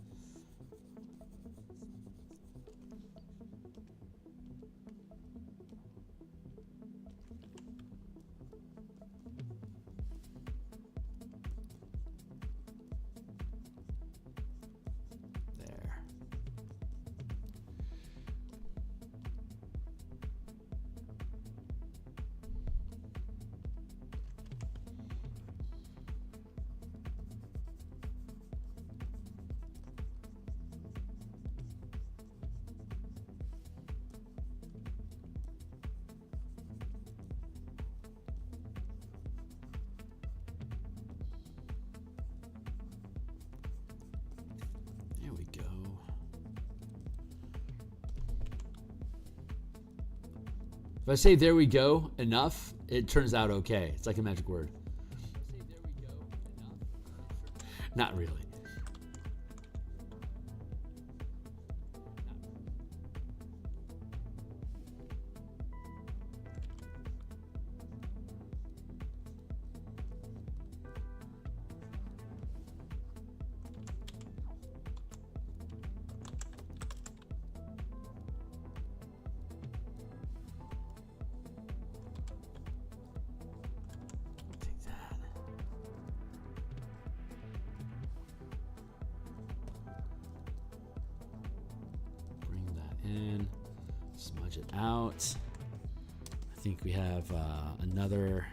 If I say "there we go" enough, it turns out okay. It's like a magic word. Not really. in, smudge it out. I think we have another.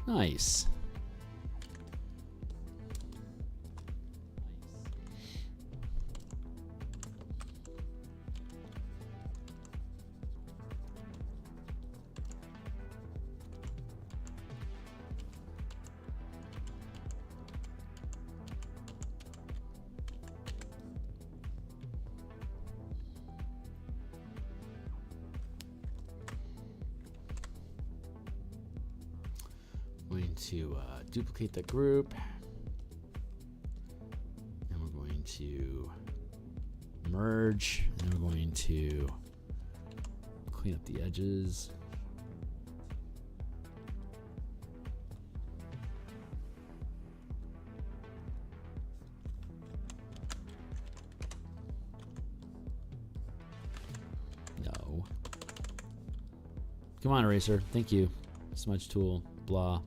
Nice. Going to duplicate the group, and we're going to merge, and we're going to clean up the edges. No. Come on, eraser. Thank you. Smudge tool. Blah.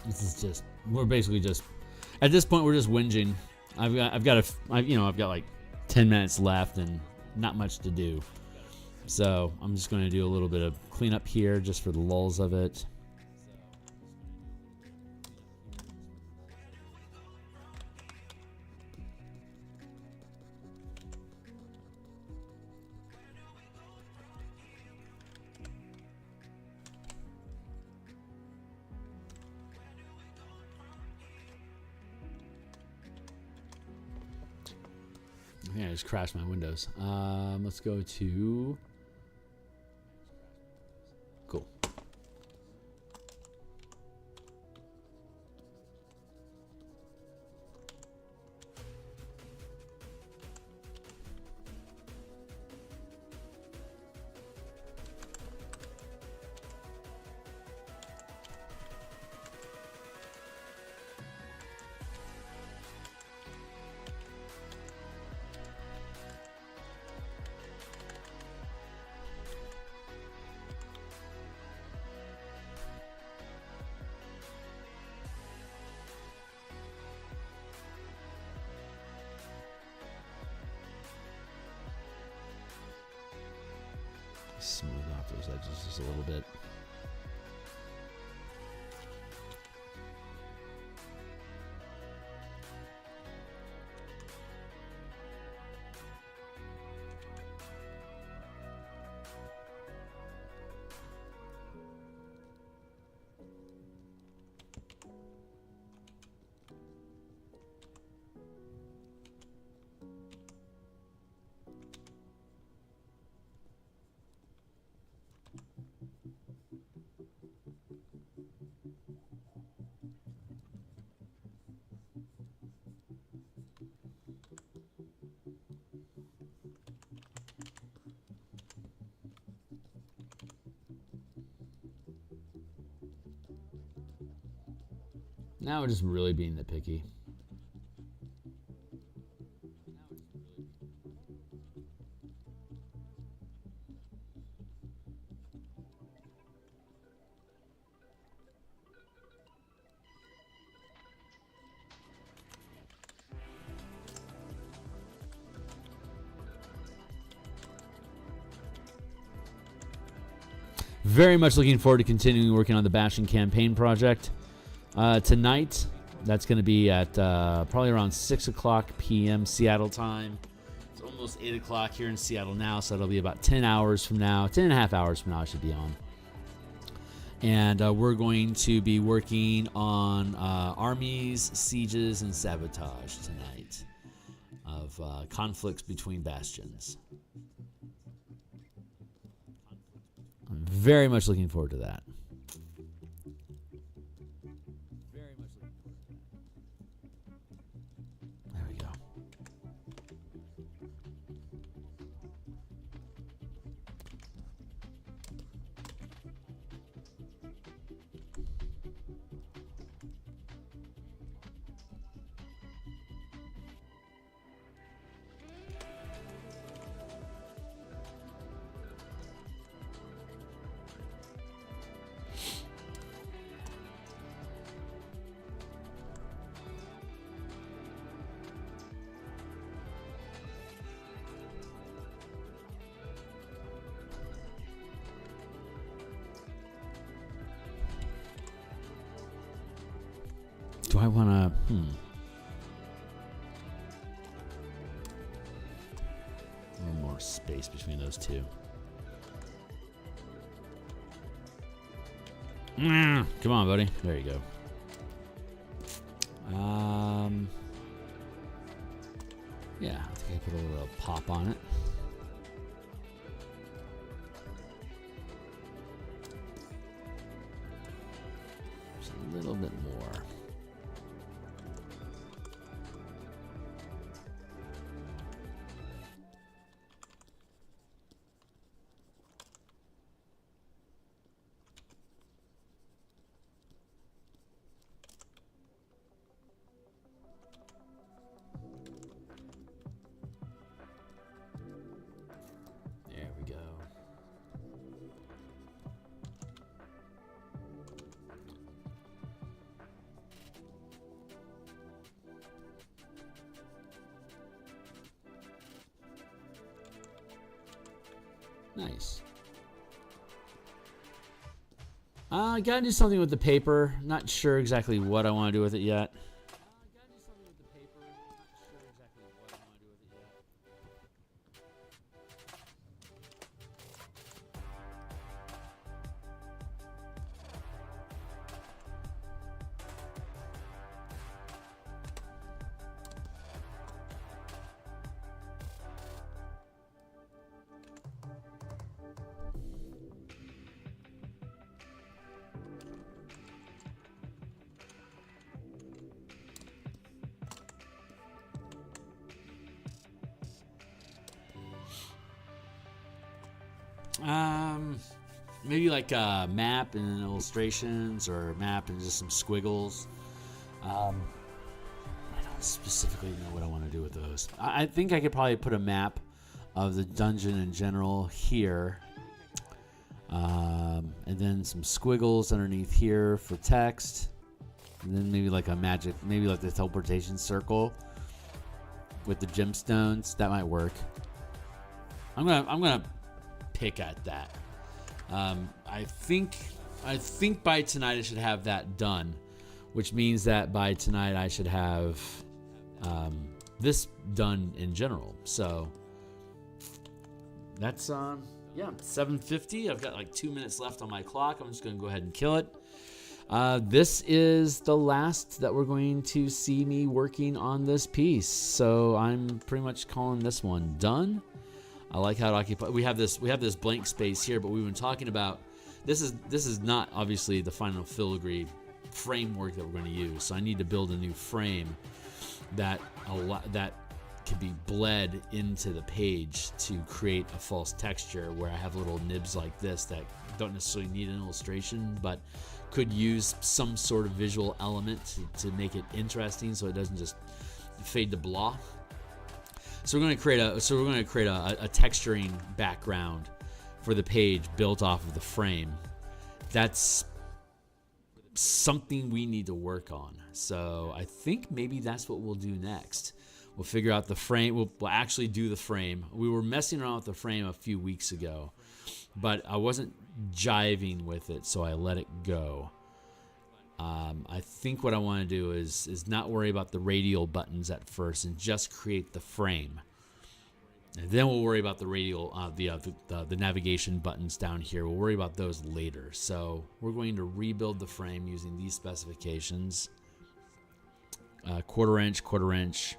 This is just, we're basically just, at this point we're just whinging. I've got like 10 minutes left and not much to do. So I'm just going to do a little bit of cleanup here just for the lulls of it. Yeah, I just crashed my Windows. Let's go to... Cool. Smooth out those edges just a little bit. Now we're just really being nitpicky. Very much looking forward to continuing working on the Bastion campaign project. Tonight, that's going to be at probably around 6 o'clock p.m. Seattle time. It's almost 8 o'clock here in Seattle now, so it'll be about 10 hours from now. 10 and a half hours from now I should be on. And we're going to be working on armies, sieges, and sabotage tonight of conflicts between bastions. I'm very much looking forward to that. There we go. Do I want to... A little more space between those two. Come on, buddy. There you go. Yeah, I think I put a little pop on it. Just a little bit more. Nice. I gotta do something with the paper. Not sure exactly what I want to do with it yet. Maybe like a map and illustrations, or a map and just some squiggles. I don't specifically know what I want to do with those. I think I could probably put a map of the dungeon in general here, and then some squiggles underneath here for text, and then maybe like a magic, maybe like the teleportation circle with the gemstones. That might work. I'm gonna pick at that. I think by tonight I should have that done, which means that by tonight I should have this done in general. So that's yeah, 7:50. I've got like 2 minutes left on my clock. I'm just going to go ahead and kill it. This is the last that we're going to see me working on this piece. So I'm pretty much calling this one done. I like how it occupies. We have this blank space here, but we've been talking about this is not obviously the final filigree framework that we're going to use. So I need to build a new frame that can be bled into the page to create a false texture where I have little nibs like this that don't necessarily need an illustration, but could use some sort of visual element to make it interesting, so it doesn't just fade to blah. So we're going to create a texturing background for the page built off of the frame. That's something we need to work on. So I think maybe that's what we'll do next. We'll figure out the frame. We'll actually do the frame. We were messing around with the frame a few weeks ago, but I wasn't jiving with it, so I let it go. I think what I want to do is not worry about the radial buttons at first and just create the frame. And then we'll worry about the radial, the navigation buttons down here. We'll worry about those later. So we're going to rebuild the frame using these specifications. Quarter inch,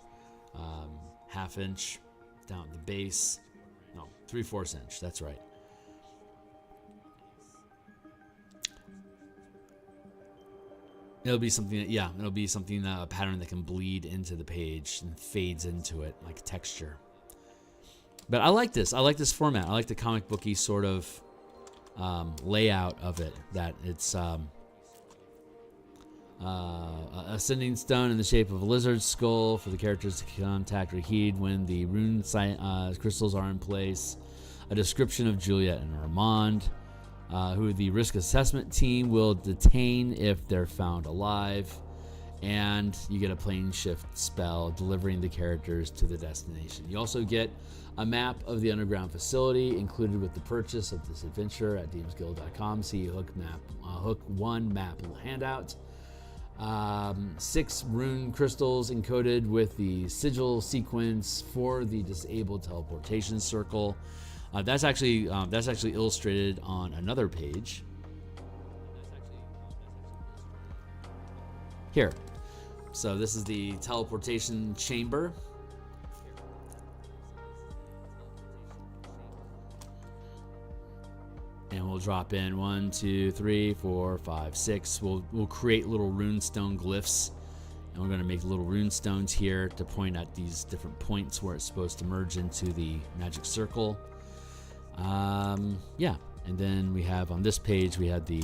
half inch down the base. No, 3/4 inch. That's right. It'll be something that, yeah, it'll be something, a pattern that can bleed into the page and fades into it like texture. But I like this. I like this format. I like the comic booky sort of layout of it. That it's ascending stone in the shape of a lizard skull for the characters to contact or heed when the rune crystals are in place. A description of Juliet and Armand, who the risk assessment team will detain if they're found alive. And you get a plane shift spell delivering the characters to the destination. You also get a map of the underground facility included with the purchase of this adventure at DMsGuild.com. See Hook 1 map handout. 6 rune crystals encoded with the sigil sequence for the disabled teleportation circle. That's actually illustrated on another page. Here. So this is the teleportation chamber. And we'll drop in 1, 2, 3, 4, 5, 6. We'll create little runestone glyphs. And we're going to make little runestones here to point at these different points where it's supposed to merge into the magic circle. Yeah. And then we have on this page, we had the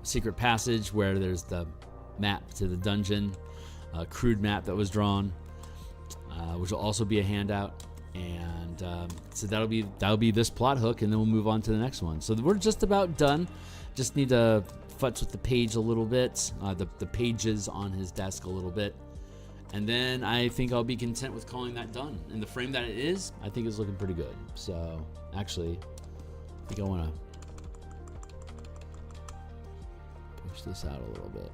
secret passage where there's the map to the dungeon, a crude map that was drawn, which will also be a handout. And so that'll be this plot hook, and then we'll move on to the next one. So we're just about done. Just need to futz with the page a little bit, the pages on his desk a little bit, and then I think I'll be content with calling that done. And the frame that it is, I think is looking pretty good. So actually, I think I want to push this out a little bit.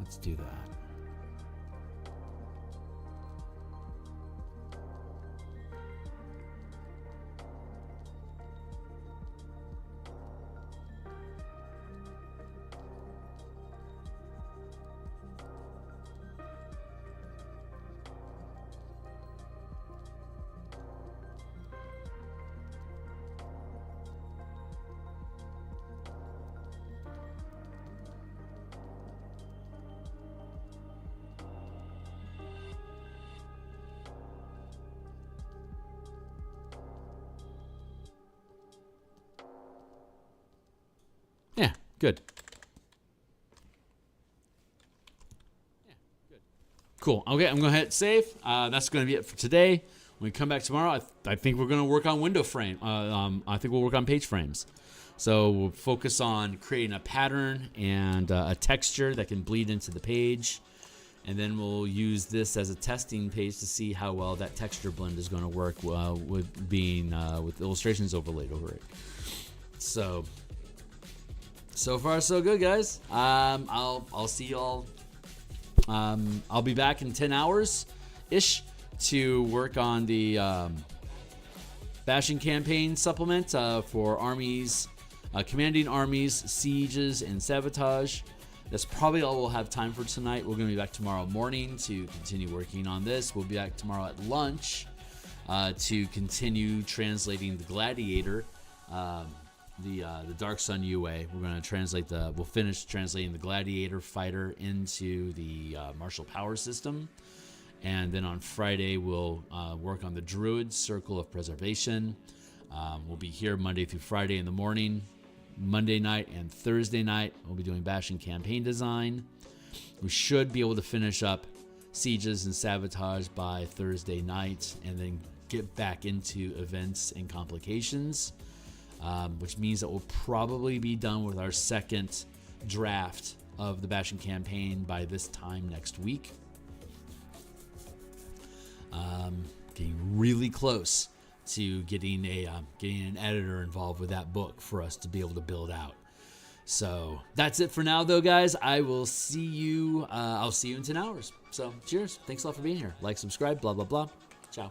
Let's do that. Good. Cool. Okay, I'm going to hit save. That's going to be it for today. When we come back tomorrow, I think we're going to work on window frame. I think we'll work on page frames. So we'll focus on creating a pattern and a texture that can bleed into the page. And then we'll use this as a testing page to see how well that texture blend is going to work with being with illustrations overlaid over it. So far so good, guys. I'll see y'all. I'll be back in 10 hours ish to work on the bashing campaign supplement for armies, commanding armies, sieges, and sabotage. That's probably all we'll have time for tonight. We're going to be back tomorrow morning to continue working on this. We'll be back tomorrow at lunch to continue translating the Gladiator, the Dark Sun UA. We're going to we'll finish translating the Gladiator fighter into the martial power system. And then on Friday, we'll work on the Druid Circle of Preservation. We'll be here Monday through Friday in the morning. Monday night and Thursday night, we'll be doing bashing campaign design. We should be able to finish up sieges and sabotage by Thursday night and then get back into events and complications, which means that we'll probably be done with our second draft of the bashing campaign by this time next week. Getting really close to getting an editor involved with that book for us to be able to build out. So that's it for now, though, guys. I will see you. I'll see you in 10 hours. So cheers. Thanks a lot for being here. Like, subscribe, blah, blah, blah. Ciao.